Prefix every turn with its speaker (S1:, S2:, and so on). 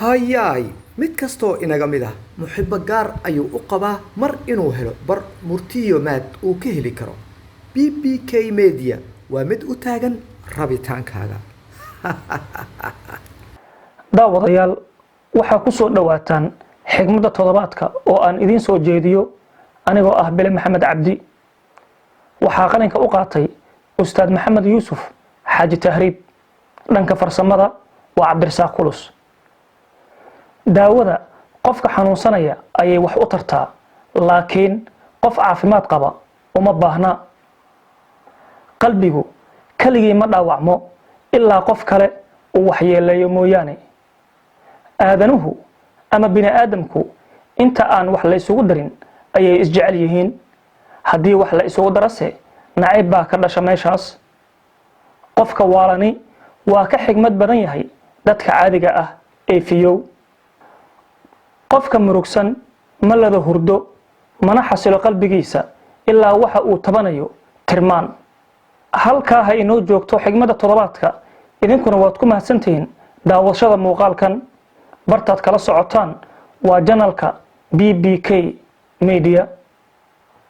S1: hayaay mid kastoo inaga mid ah muxibo gaar ayuu u qabaa mar inuu helo bar murtiyo maad uu ka heli karo BBK Media waa mid u taagan rabitaankaaga
S2: daawadayaal waxaa ku soo dhawaataan xigmadda toddobaadka oo aan idiin soo jeediyo anigoo ah Bile Maxamed Cabdi waxaa qalinka u qaatay Ustaad Maxamed Yuusuf Xaaji Tahriib dhanka farsamada waa Cabdirasaaq Kulus daawada qofka xanuunsanaya ayay wax u tartaa laakiin qof caafimaad qaba uma baahna qalbigu kaligii ma dhaawacmo ilaa qof kale uu waxyeeleeyo mooyaane aadanuhu ama bini aadamku inta aan wax la isugu darin ayay isjecel yihiin haddii wax la isugu darase nacayb baa ka dhasha meeshaas qofka waalani waa ka xigmad badan yahay dadka caadiga ah ee fiyow qofka murugsan ma lada hurdo mana xasilo qalbigiisa ilaa waxa uu tabanayo tirmaan halkaa ha inoo joogto xigmadda toddobaadka idinkuna waad ku mahadsantihiin daawashada muuqaalkan bartaad kala socotaan waa janalka BBK Media